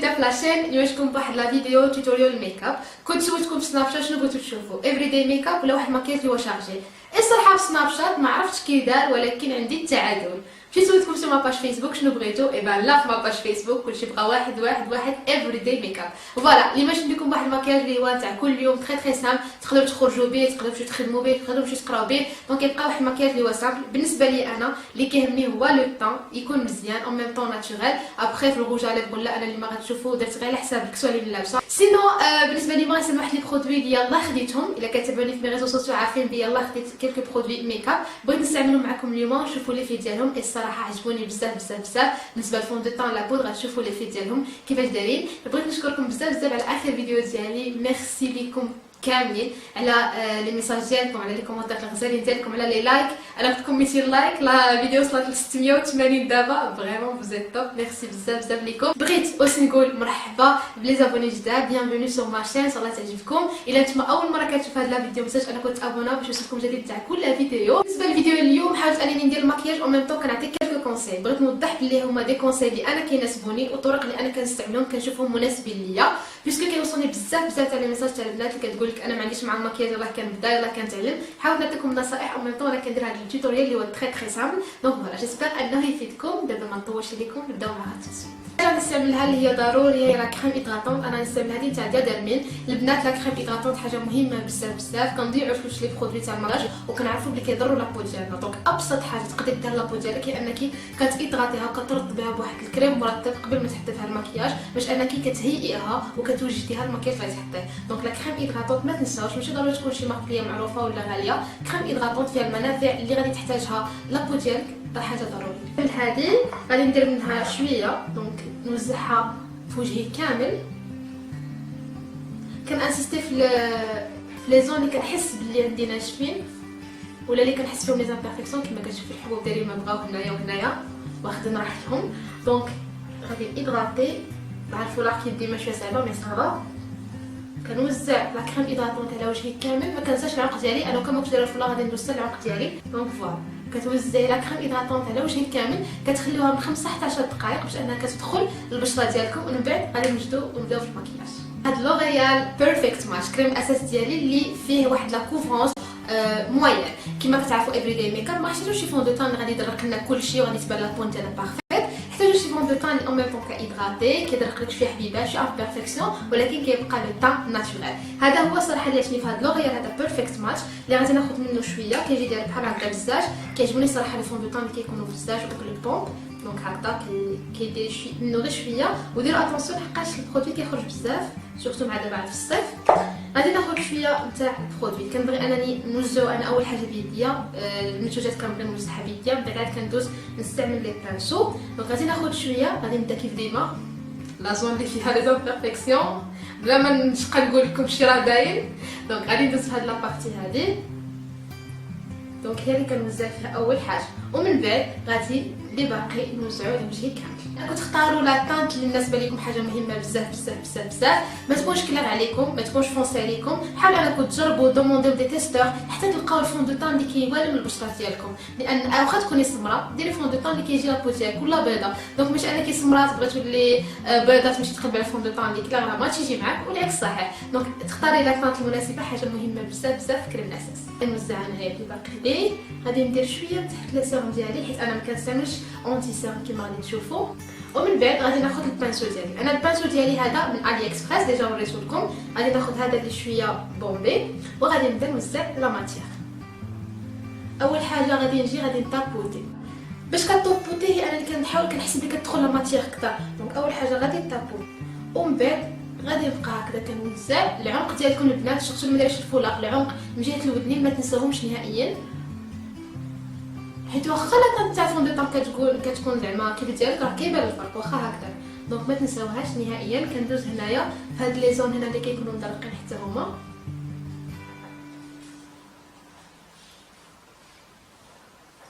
نبدا في لاشين نواجهكم بواحد لا فيديو توتوريال ميك اب. كنت سولتكم في سناب شات شنو بغيتو تشوفوا، افري داي ميك اب ولا واحد الماكياج اللي هو شارجي. الصراحه في سناب شات ما عرفتش كي دار، ولكن عندي التعادل. مشيت سولتكم في ماباج فيسبوك شنو بغيتو، ايبا لا في ماباج فيسبوك كلشي بقى واحد افري داي ميك اب. فوالا اللي ماشي نديكم واحد الماكياج اللي هو تاع كل يوم تري سامبل، تقدروا تخرجوا به، تقدروا تمشيو تخدموا به، تقدروا تمشيو تقراو به. دونك يبقى واحد الماكياج اللي هو سامبل. بالنسبه لي انا اللي كيهمني هو لو طون يكون مزيان اون ميم طون ناتوريل. ابخي في الروج على بغلا انا اللي ما غتشوفوا درت غير على حساب الكسوه اللي لابسه. سينو بالنسبه لي بغيت نسمح لي برودوي اللي يلاه خديتهم. الا كتابعوني في مي ريزو سوسيو عارفين بلي يلاه خديت كيلكو برودوي ميك اب بغيت نستعملهم معكم اليوم. شوفوا لي في ديالهم، الصراحه عجبوني بزاف. بالنسبه للفون دو طون لا بودر غتشوفوا لي في ديالهم كيفاش دايرين. بغيت نشكركم بزاف على اخر فيديو ديالي. ميرسي ليكم كاملين على لي ميساج ديالكم، على لي كومونتير الغزالين ديالكم، على لي لايك. انا كنت كوميتي لايك لا فيديو وصلت ل 680 دابا. فريمون بزاف توب، ميرسي بزاف ليكم. بغيت اوسي نقول مرحبا بلي زابوني جداد، بيانفوني سور ما شين، ان شاء الله تعجبكم. الا نتوما اول مره كتشوف هاد لا فيديو متنساش انكم تابونا باش يوصلكم جديد تاع كل فيديو. بالنسبه للفيديو اليوم حاولت انني ندير الماكياج او ميم طون كنعطي كلكو كونساي. بغيت نوضح بلي هما دي كونساي اللي انا كيناسبوني والطرق اللي انا كنستعملهم كنشوفهم مناسبين ليا، باسكو كيوصلني بزاف تاع لي ميساج تاع البنات اللي كتقول لك انا ما عنديش مع الماكياج يلاه كنبدا يلاه كنتعلم. حاولت نعطيكم نصائح او ميم طون انا كندير هذا التوتوريال اللي هو تري سامبل. دونك فوالا جيسبر انه يفيدكم. دابا ما نطولش عليكم، نبداو مع التوتوريال. انا نستعملها اللي هي ضروري هي لا كريم ايدغاطونط. انا نستعمل هذه تاع ديادرمين. البنات لا كريم ايدغاطونط حاجه مهمه بزاف. كنضيعوا فلوس لي برودوي تاع الماكياج وكنعرفوا بلي كيضروا لابو ديالنا. دونك ابسط حاجه تقدري دير لابو ديالك هي انك كتايدغاطيها وكترطبيها بواحد الكريم مرطب قبل ما تحطي فيها الماكياج، باش انك كتهيئيها وكتوجديها الماكياج اللي تحطيه. دونك لا كريم ايدغاطونط ما تنساوش، ماشي ضروري تكون شي مارك ليا معروفه ولا غاليه. كريم ايدغاطونط فيها المنافع اللي غادي تحتاجها لابو ديالك، حاجه ضروريه. من هذه غادي ندير منها شويه، دونك نوزعها في وجهي كامل. كنانسيستي في لي زون اللي كنحس بلي عندي ناشفين ولا اللي كنحس فيهم لي زامبيرفيكسيون كما كتشوفوا الحبوب ديالي ما بغاو هنايا وهنايا واخدين راحتهم. دونك غادي ايدغاطي مع الفولار كيدي ما شويه صعيبه مي صافا. كنوزع لا كريم ايدغاطونط على وجهي كامل. ما كنساش العنق ديالي، انا كما كنت دايره الفولار غادي ندوز حتى العنق ديالي. دونك فوالا كتوزعي لا كريم ايدغاطونط على وجهك كامل. كتخليوها من 5 حتى 10 دقائق باش انها كتدخل للبشره ديالكم، ومن بعد غادي نوجدو ونبداو في الماكياج. هاد لوريال بيرفكت ماتش كريم الاساس ديالي اللي فيه واحد لا كوفرونس موين. كما كتعرفوا افري داي ميك اب ما حتاجوش شي فون دو طون غادي يدرك لنا كلشي وغادي تبان لا بون ديالنا بارفيت. حتاجو شي فون دو طون اللي اون ميم طون كايدغاطي كيدرك لك شويه حبيبات شي امبيرفكسيون، ولكن كيبقى لو طون ناتوريل. هذا هو صراحه اللي عجبني في هاد لوريال هذا بيرفكت ماتش اللي غادي ناخذ منه شويه. كيجي داير بحال هكا بزاف. كيعجبوني صراحه لي فون دو طون اللي كيكونوا بزاف ودوك لو بومب. دونك هكذا كيدير شي منو غير شويه. وديروا اتونسيون حقاش البرودوي كيخرج بزاف سورتو مع دابا في الصيف. غادي ناخذ شويه نتاع البرودوي. كنبغي انني نوزعو انا اول حاجه بيديا المنتوجات كنبغي نوزعها بيديا، من بعد كندوز نستعمل لي بانسو. دونك غادي ناخذ شويه، غادي نبدا كيف ديما لا زون اللي فيها لي زامبيرفيكسيون بلا ما نشقى نقول لكم شي راه باين. دونك غادي ندوز في هاد لابارتي هادي. دونك هي اللي كنوزع فيها اول حاجه، ومن بعد غادي اللي باقي نوزعو على وجهي كامل. كنت تختاروا لا طانت اللي مناسبه لكم، حاجه مهمه بزاف. ما تكونش كلار عليكم، ما تكونش فونسي عليكم. حاولوا انكم تجربوا دومونديو دي تيستور حتى تلقاو الفون دو طون اللي كيوالم البشره ديالكم. لان واخا تكوني سمراء ديري فون دو طون اللي كيجي لابو ديالك ولا بيضه. دونك ماشي انك سمراء تبغي تولي بيضه تمشي تقلب على الفون دو طون اللي كلار راه ما تيجي معاك، والعكس صحيح. دونك تختاري لا طانت المناسبه، حاجه مهمه بزاف كريم الاساس. نوزع هنايا اللي باقي لي. غادي ندير شويه تحت لي سيروم ديالي حيت انا ما كنستعملش اونتي سيروم كما غادي تشوفوا. ومن بعد غادي ناخذ البانسو ديالي. انا البانسو ديالي هذا من علي اكسبريس ديجا وريتو لكم. غادي ناخذ هذا اللي شويه بومبي وغادي نبدا نوزع لا ماتيير. اول حاجه غادي نجي غادي نطابوتي. باش كطوبوتي هي انا اللي كنحاول كنحس بلي كتدخل لا ماتيير كثر. دونك اول حاجه غادي نطابوتي، ومن بعد غادي نبقى هكذا كنوزع. العنق ديالكم البنات شفتوا ما دايرش الفولاق، العنق من جهه الودنين ما تنساوهمش نهائيا، حيت واخا لا طنت تاع فون دو طون كتكون زعما كيف ديالك راه كيبان الفرق واخا هكذا. دونك ما تنساوهاش نهائيا. كندوز هنايا في هاد لي زون هنا اللي كيكونوا مدرقين حتى هما.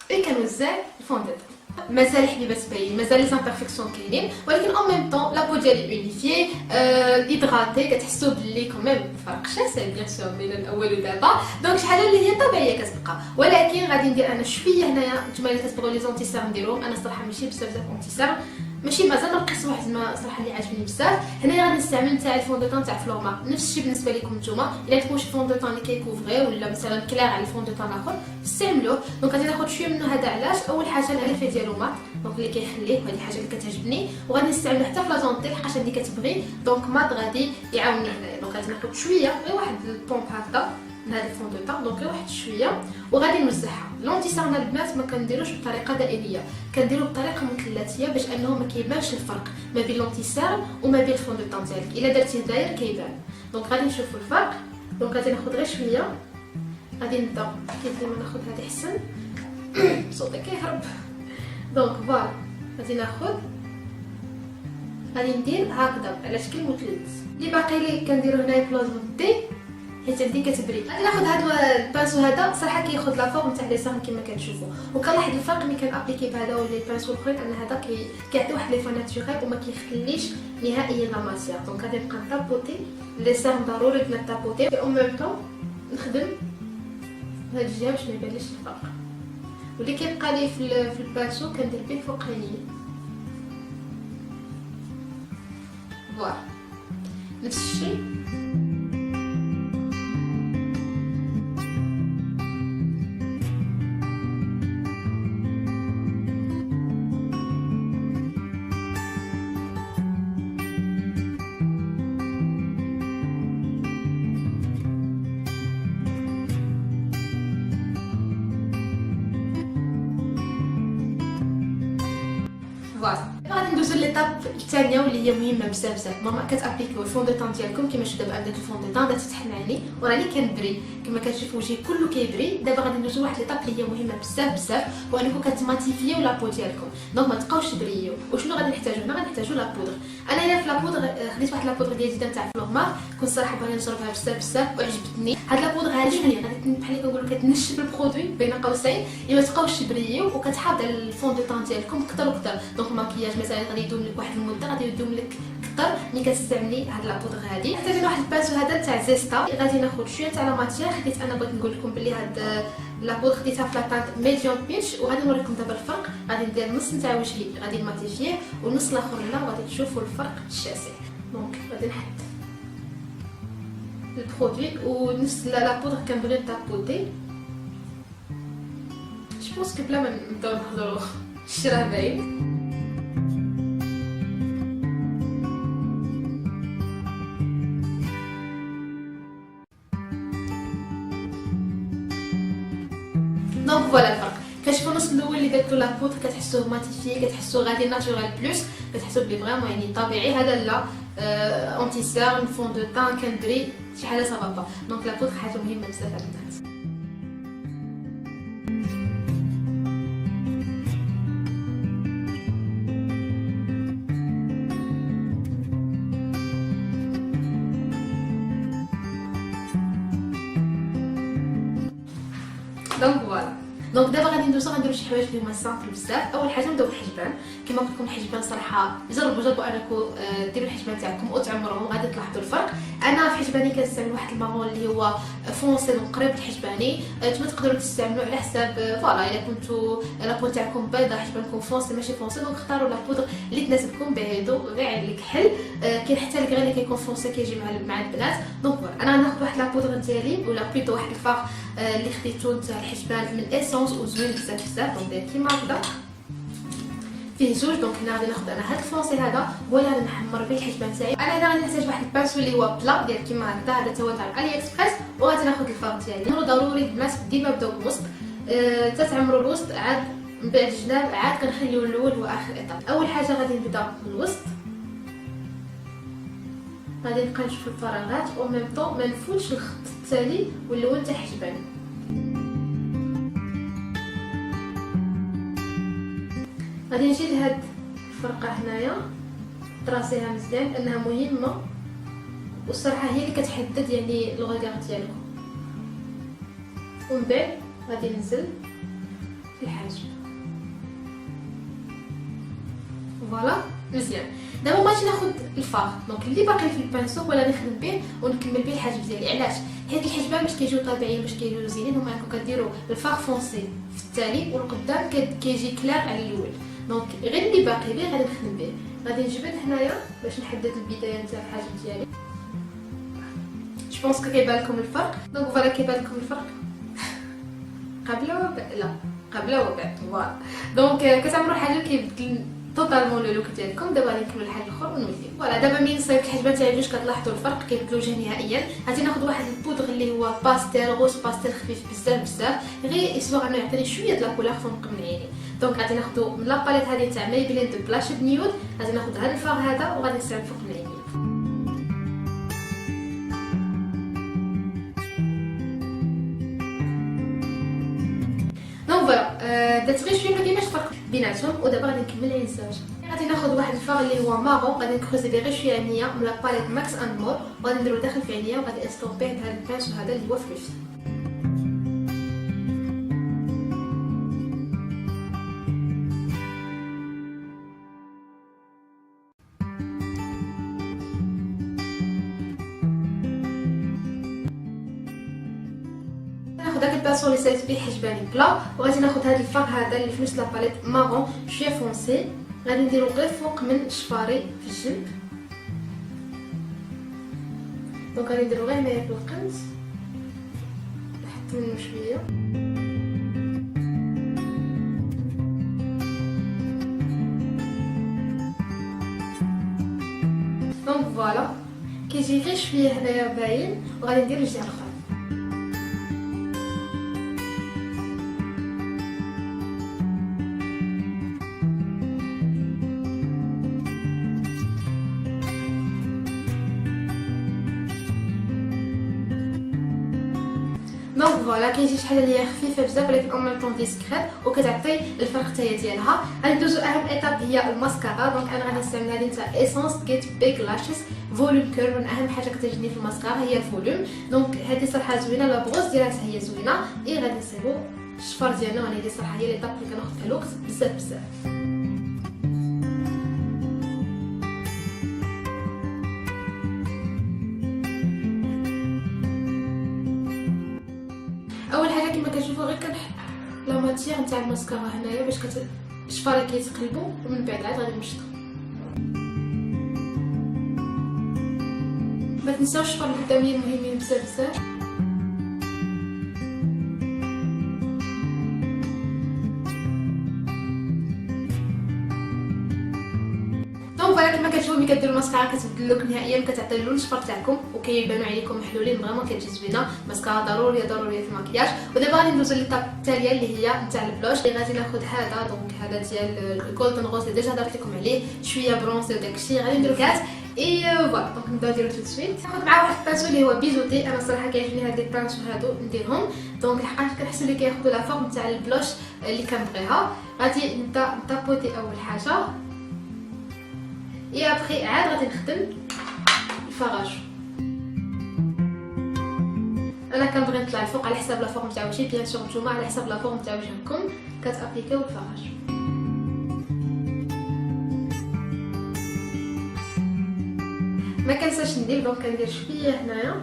كنوزع الفون دو طون. مازال حبيبات باين، مازال لي زامبيرفيكسيون كاينين، ولكن اون ميم طون لا بو ديالي اونيفيي ايدغاتي. كتحسوا بلي كوميم فرق شاسع بيان سور بين الاول ودابا. دونك شي حاجه اللي هي طبيعيه كتبقى، ولكن غادي ندير انا شويه هنايا. نتوما اللي كتبغيو لي زونتي سيرم ديروهم، انا صراحه ماشي بزاف اونتي سيرم. ماشي مازال ما لقيتش واحد ما صراحه اللي عاجبني بزاف. هنايا غادي نستعمل تاع الفوندوتون تاع فلورمار، نفس الشيء بالنسبه لكم نتوما. الا عندكم شي فوندوتون اللي كيكوفغي ولا مثلا كلاغ على الفوندوتون الاخر استعملوه. دونك غادي ناخذ شويه منه. هذا علاش اول حاجه الالفه ديالو مات، دونك اللي كيخليه، وهذه حاجه اللي كتعجبني، وغادي نستعملو حتى في لاجونتي لحقاش اللي كتبغي. دونك مات غادي يعاونني هنايا. دونك غادي ناخذ شويه غير واحد البومب هكا من هذا الفوندوتون، دونك غير واحد شويه وغادي نوزعها. لونتي سارنا البنات ما كنديروش بطريقه دائريه، كنديرو بطريقه مثلثيه باش انه ما كيبانش الفرق ما بين لونتي سار وما بين الفوندوتون ديالك. الا درتيه داير كيبان. دونك غادي نشوفوا الفرق. دونك غادي ناخذ غير شويه، غادي نبدا كيف ديما ناخذ هذه احسن. صوتي كيهرب. دونك فوالا غادي ناخذ، غادي ندير هكذا على شكل مثلث. اللي باقي لي كنديرو هنايا في لازمتي حيت عندي كتبري. غادي ناخذ هذا البانسو. هذا صراحه كياخذ لا فورم تاع لي سان كما كتشوفوا، وكنلاحظ الفرق ملي كنابليكي بهذا ولا البانسو الاخرين ان هذا كيعطي واحد لي فاناتوريل وما كيخليش نهائيا لا ماسيير. دونك غادي نبقى نطابوتي لي سان، ضروري بلا طابوتي او ميم طون نخدم هاد الجهه باش ما يبانليش الفرق. واللي كيبقى لي في البانسو كندير به الفوقانيه. فوالا نفس الشيء. فوالا غادي ندوزو ليطاب الثانيه واللي هي مهمه بزاف بزاف. ماما كتابليكيو الفوندوتون ديالكم كما شفتوا دابا عندك الفوندوتون دا تتحن عيني وراني كنبري كما كتشوفوا وجهي كله كيبري. دابا غادي ندوزو واحد ليطاب اللي هي مهمه بزاف بزاف، وانكم كتماتيفيو لابو ديالكم. دونك ما تبقاوش تبريو. وشنو غادي نحتاجو هنا؟ غادي نحتاجو لا بودر. انا هنا في لا بودر خديت واحد لا بودر ديال جدا تاع فلورمار، كنت صراحه باغي نجربها بزاف بزاف وعجبتني. هاد لا بودر هذه شنو هي؟ غادي بحال اللي كنقولوا كتنشف البرودوي بين قوسين، ما تبقاوش تبريو وكتحافظ على الفوندوتون ديالكم اكثر واكثر. دونك الماكياج مثلا غادي يدوم لك واحد المده، غادي يدوم لك اكثر ملي كتستعملي هاد لا بودر هذه. محتاجين واحد البانسو هذا تاع زيستا. غادي ناخذ شويه تاع لا ماتيير. خديت انا بغيت نقول لكم بلي هاد لا بودر خديتها في لاطانت ميديوم بيتش، وغادي نوريكم دابا الفرق. غادي ندير نص نتاع وجهي غادي نماتيفيه والنص الاخر لا، وغادي تشوفوا الفرق الشاسع. دونك غادي نحط البرودوي ونفس لا بودر كنبغي نطابوتي. جو بونس كو بلا ما نبداو نهضروا الشرا باين. دونك فوالا الفرق. كتشوفوا النص الاول اللي درتو لا بودر كتحسوه ماتيفي، كتحسوه غادي ناتورال بلوس، كتحسوا بلي فريمون يعني طبيعي. هذا لا اونتي سيرم فوندوتون كنبري شي حاجه صافا. دونك لا بودر حاجه مهمه بزاف على البنات. دونك فوالا. دونك دابا غادي ندوزو غنديرو شي حوايج اللي هما سامبل بزاف. اول حاجه نبداو بالحجبان. كما قلت لكم الحجبان صراحه جربوا انكم ديروا الحجبان تاعكم وتعمروهم، غادي تلاحظوا الفرق. انا في حجباني كنستعمل واحد المارون اللي هو فونسي دونك قريب الحجباني. نتوما تقدروا تستعملوا على حساب فوالا. الا كنتو لابو تاعكم بيضاء حجبانكم فونسي ماشي فونسي، دونك اختاروا لا بودر اللي تناسبكم بعيدو غير على الكحل. كاين حتى الكغي اللي كيكون فونسي كيجي مع البنات. دونك فوالا انا غناخذ واحد لا بودر ديالي ولا بليتو واحد الفار اللي خديتو نتاع الحجبان من اسونس وزوين بزاف بزاف. دونك داير كيما هكذا فيه زوج. دونك هنا غادي ناخذ انا هذا الفونسي هذا ولا غادي نحمر به الحجبان تاعي. انا هنا غادي نحتاج واحد البانسو اللي هو بلا ديال كيما هكذا، هذا تا هو تاع الي اكسبريس. وغادي ناخذ الفار ديالي. ضروري البنات ديما بداو بالوسط، تتعمروا الوسط عاد من بعد الجناب عاد كنخليو الاول واخر ايطاب. اول حاجه غادي نبدا بالوسط، غادي نبقى نشوف الفراغات او ميم طون ما نفوتش الخط التالي والاول تاع الحجبان. غادي نجي لهاد الفرقه هنايا تراسيها مزيان لانها مهمه، والصراحه هي اللي كتحدد يعني الغوغار ديالكم. ومن بعد غادي ننزل في الحاجب. فوالا مزيان. دابا بغيت ناخذ الفار دونك اللي باقي في البانسو ولا نخدم به ونكمل به الحاجب ديالي. علاش؟ حيت الحجبان باش كيجيو طبيعيين باش كيجيو زينين هما انكم كديروا الفار فونسي في التالي والقدام كيجي كلاغ على الاول. دونك غير اللي باقي لي غادي نخدم به. غادي نجبد هنايا باش نحدد البدايه نتاع الحاجه ديالي. جو بونس كيبان لكم الفرق. دونك فوالا كيبان لكم الفرق قبل وبعد، لا قبل وبعد. فوالا دونك كتعملوا حاجه كيبدل توتالمون لو لوك ديالكم. دابا غادي نكمل الحاجه الاخرى ونولي. فوالا دابا من صايب الحجبه تاعي باش كتلاحظوا الفرق كيبدلوا وجه نهائيا. غادي ناخذ واحد البودغ اللي هو باستيل غوص باستيل خفيف بزاف غير اسبوع انه يعطيني شويه د لا كولور فوق من عيني. دونك غادي ناخذ من لاباليت هذه تاع مايبلين دو بلاش بنيود. غادي ناخذ هذا الفار هذا وغادي نستعمل فوق من عيني. درت غير شويه ما كايناش فرق بيناتهم. ودابا غادي نكمل الانساج. غادي ناخذ واحد الفار اللي هو مارون. غادي نكروزي به غير شويه عينيا من لاباليت ماكس اند مور وغادي نديرو داخل في عينيا وغادي استومبيه بهذا البانسو هذا اللي هو فلوس. داك الباسون اللي ساليت به حجباني بلا وغادي ناخذ هذا الفار هذا اللي في نفس لاباليت مارون شويه فونسي. غادي نديرو غير فوق من شفاري في الجنب. دونك غادي نديرو غير هنايا في القنت نحط منه شويه. دونك فوالا كيجي غير شويه هنايا باين. وغادي ندير الجهه الاخرى. دونك فوالا كيجي شي حاجه اللي هي خفيفه بزاف ولكن اون ميم طون ديسكريت وكتعطي الفرق تاعي ديالها. غادي ندوزو اهم ايتاب هي الماسكارا. دونك انا غادي نستعمل هذه تاع ايسونس جيت بيغ لاشز فولوم كير. من اهم حاجه كتعجبني في الماسكارا هي الفولوم. دونك هذه صراحه زوينه لا بغوز ديالها هي زوينه. غادي نصيبو الشفار ديالنا وهذه صراحه هي ليطاب اللي كناخذ فيها الوقت بزاف. اول حاجه كما كتشوفوا غير كنحط لا ماتيير نتاع الماسكارا هنايا باش الشفار كيتقلبوا ومن بعد عاد غادي نمشطو. ما تنساوش الشفار القداميين مهمين بزاف. فوالا كما كتشوفوا ملي كديروا الماسكارا كتبدل اللوك نهائيا. كتعطي اللون الشفر تاعكم وكيبانوا عليكم محلولين. فريمون كتجي زوينه. ماسكارا ضروريه في المكياج. ودابا غادي ندوزو للطاب التاليه اللي هي نتاع البلوش. اللي غادي ناخذ هذا. دونك هذا ديال الجولدن روز اللي ديجا درت لكم عليه شويه برونسي وداكشي. غادي نديرو كاس فوالا. دونك نبداو نديرو تو سويت. ناخذ معاه واحد البانسو اللي هو بيزوتي. انا صراحه كيعجبني هاد لي بانسو هادو نديرهم. دونك الحقيقه كنحس اللي كياخذوا لا فورم تاع البلوش اللي كنبغيها. غادي نبدا نطابوتي اول حاجه ابخي عاد غادي نخدم الفراج. انا كنبغي نطلع الفوق على حساب لا فورم تاع وجهي. بيان سور نتوما على حساب لا فورم تاع وجهكم كتابليكيو الفراج. ما كنساش ندير. دونك كندير شويه هنايا.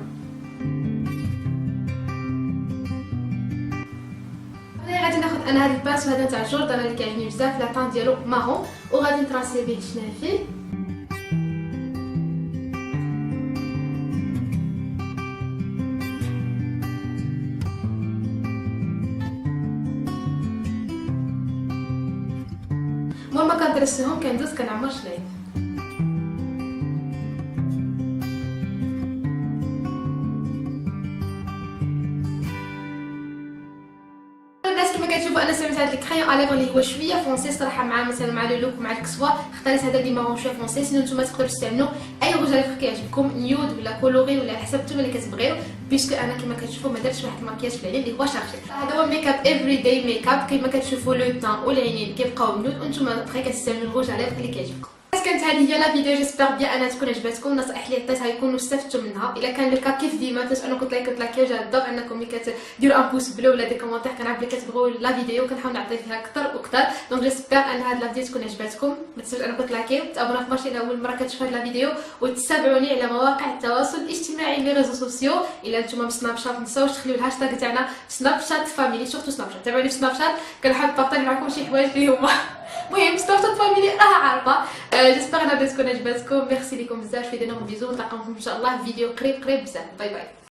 غادي ناخذ انا هذا البانسو هذا تاع جوردان اللي كيعجبني بزاف. لا طون ديالو مارون وغادي نتراسي به الشنافي. مور ما كندرسهم كندوز كنعمر شلايف. كتشوفوا انا استعملت هذا الكريون اليغ اللي هو شويه فونسي صراحه مع مثلا مع لو لوك ومع الكسوا. اختاريت هذا اللي مارون شويه فونسي. سينو نتوما تقدروا تستعملوا اي روج اليغ كيعجبكم نيود ولا كولوري ولا على حسب نتوما اللي كتبغيو. بيسكو انا كما كتشوفوا ما درتش واحد المكياج في العين اللي هو شارجي. هذا هو ميك اب افري داي ميك اب. كما كتشوفوا لو طون والعينين كيبقاو نيود وانتوما بغي كتستعملوا الروج اليغ اللي كيعجبكم. كانت هذه هي لا فيديو. جيسبر بيان انها تكون عجبتكم. النصائح اللي عطيتها يكونوا استفدتوا منها. الا كان لك كيف ديما تنسوا انكم تلايكيو جادور انكم ملي كديروا ان بوس بلو ولا دي كومونتير كنعرف بلي كتبغوا لا فيديو كنحاول نعطي فيها اكثر واكثر. دونك جيسبر ان هذه لا فيديو تكون عجبتكم. ما تنسوش انكم تلايكيو تابوناو في مارشي اول مره كتشوفوا هذه لا فيديو وتتابعوني على مواقع التواصل الاجتماعي لي ريزو سوسيو. الا نتوما في سناب شات ما تنساوش تخليو الهاشتاغ تاعنا سناب شات فاميلي. سورتو سناب شات تابعوني في سناب شات كنحب نبارطاج معكم شي حوايج اللي هما المهم ستارت فاميلي راها عارفه. جيسبر انا تكون عجبتكم. ميرسي لكم بزاف، في دينا بيزو، نتلاقاو ان شاء الله في فيديو قريب بزاف. باي باي.